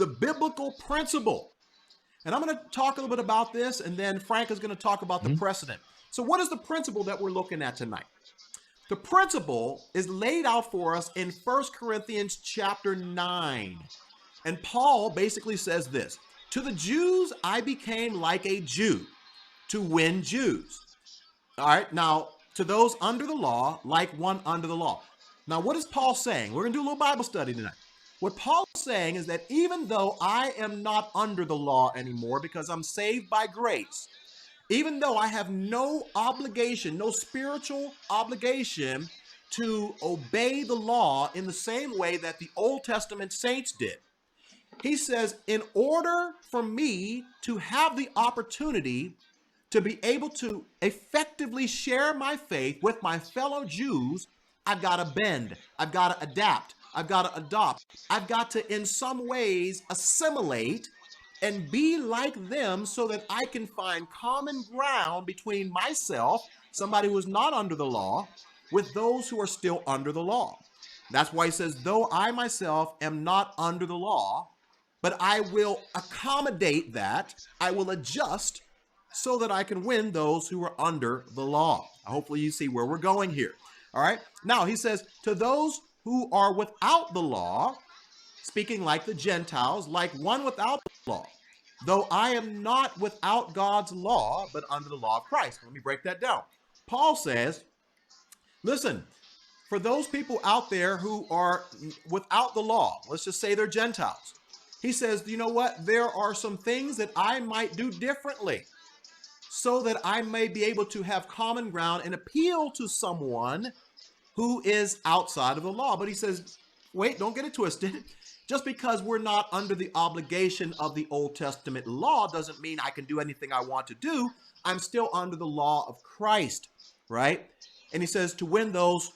the biblical principle. And I'm going to talk a little bit about this, and then Frank is going to talk about the precedent. So what is the principle that we're looking at tonight? The principle is laid out for us in 1 Corinthians chapter 9. And Paul basically says this: to the Jews, I became like a Jew to win Jews. All right. Now, to those under the law, like one under the law. Now, what is Paul saying? We're going to do a little Bible study tonight. What Paul is saying is that even though I am not under the law anymore because I'm saved by grace, even though I have no obligation, no spiritual obligation to obey the law in the same way that the Old Testament saints did, he says, in order for me to have the opportunity to be able to effectively share my faith with my fellow Jews, I've got to bend, I've got to adapt, I've got to adopt, I've got to in some ways assimilate and be like them so that I can find common ground between myself, somebody who is not under the law, with those who are still under the law. That's why he says, though I myself am not under the law, but I will accommodate that, I will adjust so that I can win those who are under the law. Hopefully you see where we're going here. All right. Now he says, to those who are without the law, speaking like the Gentiles, like one without the law, though I am not without God's law, but under the law of Christ. Let me break that down. Paul says, listen, for those people out there who are without the law, let's just say they're Gentiles. He says, you know what? There are some things that I might do differently so that I may be able to have common ground and appeal to someone who is outside of the law. But he says, wait, don't get it twisted. Just because we're not under the obligation of the Old Testament law doesn't mean I can do anything I want to do. I'm still under the law of Christ, right? And he says to win those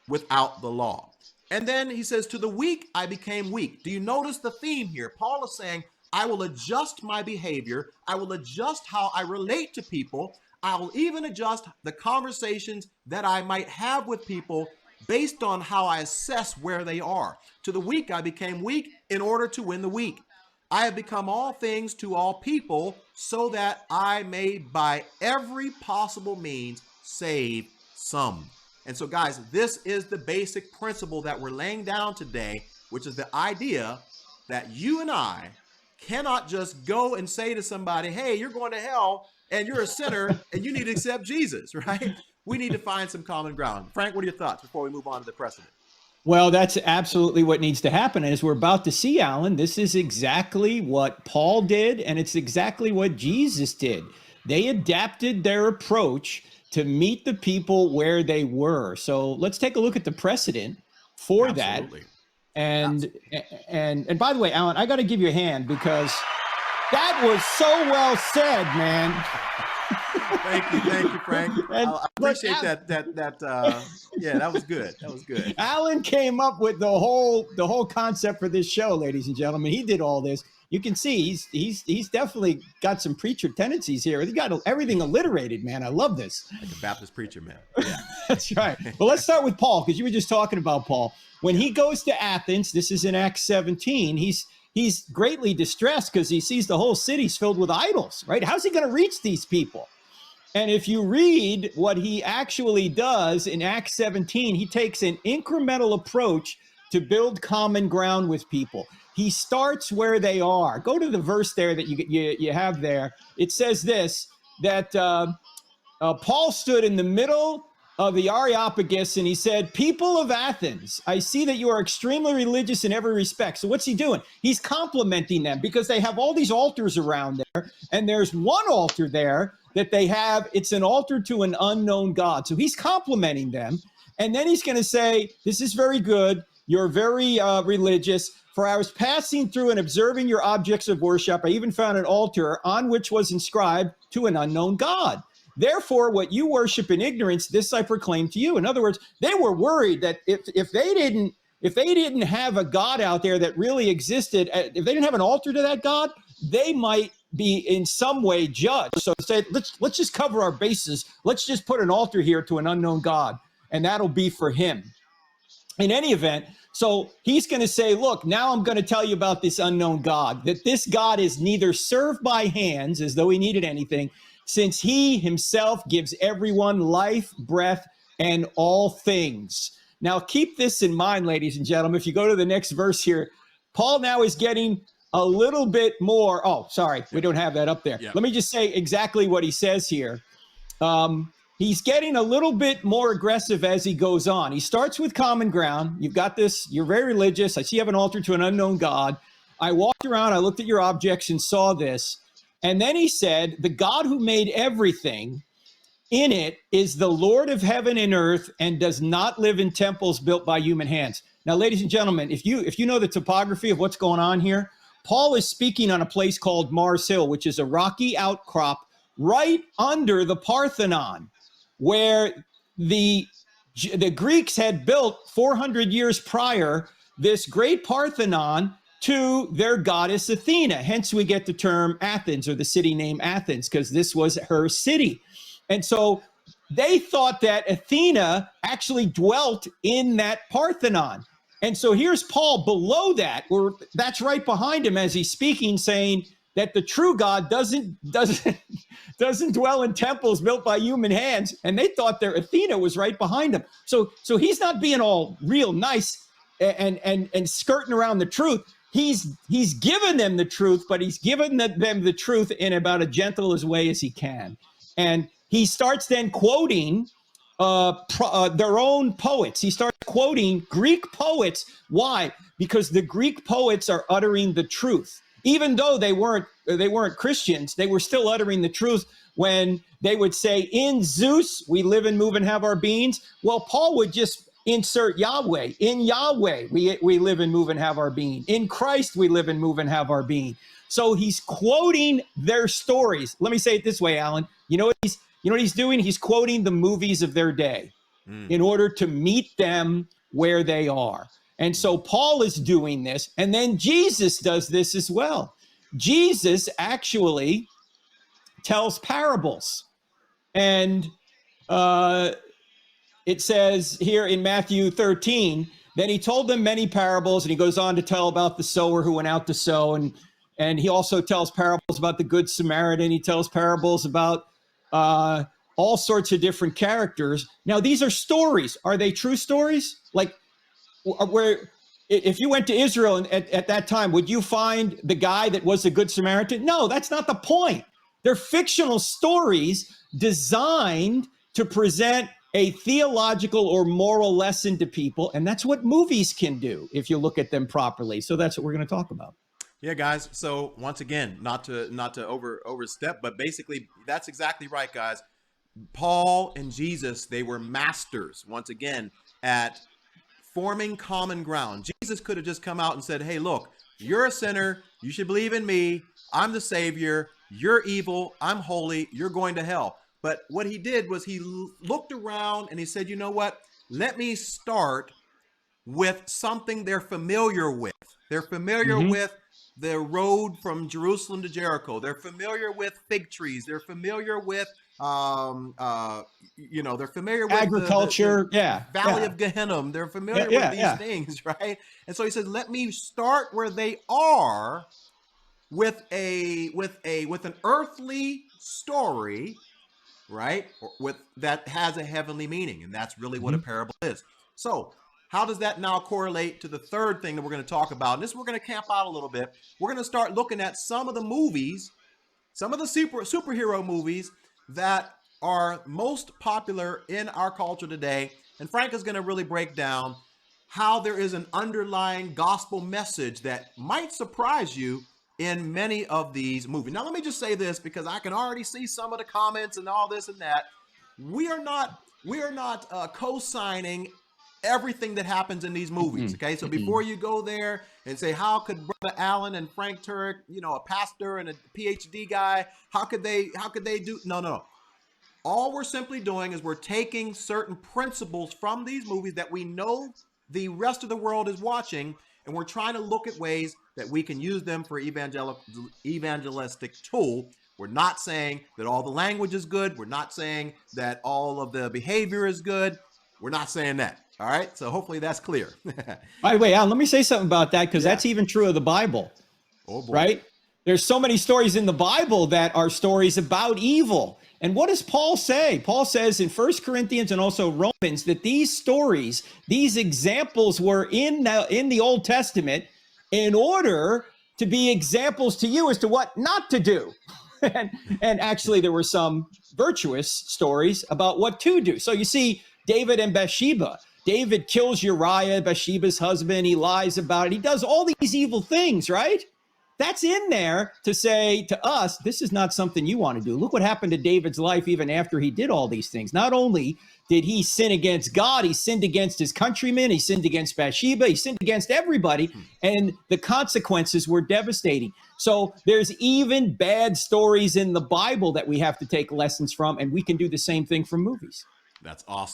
without the law. And then he says, to the weak, I became weak. Do you notice the theme here? Paul is saying, I will adjust my behavior. I will adjust how I relate to people. I will even adjust the conversations that I might have with people based on how I assess where they are. To the weak, I became weak in order to win the weak. I have become all things to all people so that I may by every possible means save some. And so, guys, this is the basic principle that we're laying down today, which is the idea that you and I cannot just go and say to somebody, hey, you're going to hell and you're a sinner and you need to accept Jesus, right? We need to find some common ground. Frank, what are your thoughts before we move on to the precedent? Well, that's absolutely what needs to happen. As we're about to see, Alan, this is exactly what Paul did, and it's exactly what Jesus did. They adapted their approach to meet the people where they were. So let's take a look at the precedent for Absolutely. that. And by the way, Alan, I got to give you a hand because that was so well said, man. Thank you, Frank. I appreciate that. Yeah, that was good. That was good. Alan came up with the whole concept for this show, ladies and gentlemen. He did all this. You can see he's definitely got some preacher tendencies here. He got everything alliterated, man. I love this. Like a Baptist preacher, man. Yeah. That's right. Well, let's start with Paul, because you were just talking about Paul. When he goes to Athens, this is in Acts 17, he's greatly distressed because he sees the whole city's filled with idols, right? How's he going to reach these people? And if you read what he actually does in Acts 17, he takes an incremental approach to build common ground with people. He starts where they are. Go to the verse there that you have there. It says this, that Paul stood in the middle of the Areopagus and he said, people of Athens, I see that you are extremely religious in every respect. So what's he doing? He's complimenting them because they have all these altars around there. And there's one altar there that they have. It's an altar to an unknown God. So he's complimenting them. And then he's going to say, this is very good. You're very religious. For I was passing through and observing your objects of worship. I even found an altar on which was inscribed to an unknown God. Therefore, what you worship in ignorance, this I proclaim to you. In other words, they were worried that if they didn't have a God out there that really existed, if they didn't have an altar to that God, they might be in some way judged. So say, let's just cover our bases. Let's just put an altar here to an unknown God, and that'll be for him. in any event, so he's going to say, look, now I'm going to tell you about this unknown God, that this God is neither served by hands as though he needed anything, since he himself gives everyone life, breath, and all things. Now, keep this in mind, ladies and gentlemen. If you go to the next verse here, Paul now is getting a little bit more. Oh, sorry, we don't have that up there. Let me just say exactly what he says here. He's getting a little bit more aggressive as he goes on. He starts with common ground. You've got this, you're very religious. I see you have an altar to an unknown God. I walked around, I looked at your objects and saw this. And then he said, the God who made everything in it is the Lord of heaven and earth and does not live in temples built by human hands. Now, ladies and gentlemen, if you know the topography of what's going on here, Paul is speaking on a place called Mars Hill, which is a rocky outcrop right under the Parthenon, where the Greeks had built 400 years prior this great Parthenon to their goddess Athena. Hence, we get the term Athens, or the city name Athens, because this was her city. And so they thought that Athena actually dwelt in that Parthenon. And so here's Paul below that, where that's right behind him as he's speaking, saying that the true God doesn't dwell in temples built by human hands. And they thought their Athena was right behind him. So he's not being all real nice and skirting around the truth. He's given them the truth, but he's given them the truth in about as gentle as way as he can. And he starts then quoting their own poets. He starts quoting Greek poets. Why? Because the Greek poets are uttering the truth. Even though they weren't Christians, they were still uttering the truth when they would say, in Zeus, we live and move and have our beings. Well, Paul would just insert Yahweh. In Yahweh, we live and move and have our being. In Christ, we live and move and have our being. So he's quoting their stories. Let me say it this way, Alan. You know what he's doing? He's quoting the movies of their day in order to meet them where they are. And so Paul is doing this, and then Jesus does this as well. Jesus actually tells parables. And it says here in Matthew 13, then he told them many parables, and he goes on to tell about the sower who went out to sow, and he also tells parables about the Good Samaritan. He tells parables about all sorts of different characters. Now, these are stories. Are they true stories? Like, where if you went to Israel at that time, would you find the guy that was the Good Samaritan? No, that's not the point. They're fictional stories designed to present a theological or moral lesson to people. And that's what movies can do if you look at them properly. So that's what we're going to talk about. Yeah, guys. So once again, not to overstep, but basically that's exactly right, guys. Paul and Jesus, they were masters, once again, at forming common ground. Jesus could have just come out and said, hey, look, you're a sinner. You should believe in me. I'm the Savior. You're evil. I'm holy. You're going to hell. But what he did was he looked around and he said, you know what? Let me start with something they're familiar with. They're familiar with the road from Jerusalem to Jericho. They're familiar with fig trees. They're familiar with they're familiar with agriculture, the Valley of Gehenna. They're familiar with these things, right? And so he says, let me start where they are with an earthly story, right? With that has a heavenly meaning, and that's really what a parable is. So how does that now correlate to the third thing that we're going to talk about? And this, we're going to camp out a little bit. We're going to start looking at some of the movies, some of the superhero movies that are most popular in our culture today. And Frank is going to really break down how there is an underlying gospel message that might surprise you in many of these movies. Now, let me just say this, because I can already see some of the comments and all this and that. We are not co-signing everything that happens in these movies. Okay. So before you go there and say, how could Brother Allen and Frank Turek, a pastor and a PhD guy, how could they do? No. All we're simply doing is we're taking certain principles from these movies that we know the rest of the world is watching, and we're trying to look at ways that we can use them for evangelistic tool. We're not saying that all the language is good. We're not saying that all of the behavior is good. We're not saying that. All right. So hopefully that's clear. By the way, Alan, let me say something about that, because that's even true of the Bible, Oh, boy. right? There's so many stories in the Bible that are stories about evil. And what does Paul say? Paul says in 1 Corinthians and also Romans that these stories, these examples were in the Old Testament in order to be examples to you as to what not to do. and actually, there were some virtuous stories about what to do. So you see, David and Bathsheba. David kills Uriah, Bathsheba's husband. He lies about it. He does all these evil things, right? That's in there to say to us, this is not something you want to do. Look what happened to David's life even after he did all these things. Not only did he sin against God, he sinned against his countrymen, he sinned against Bathsheba, he sinned against everybody, and the consequences were devastating. So there's even bad stories in the Bible that we have to take lessons from, and we can do the same thing from movies. That's awesome.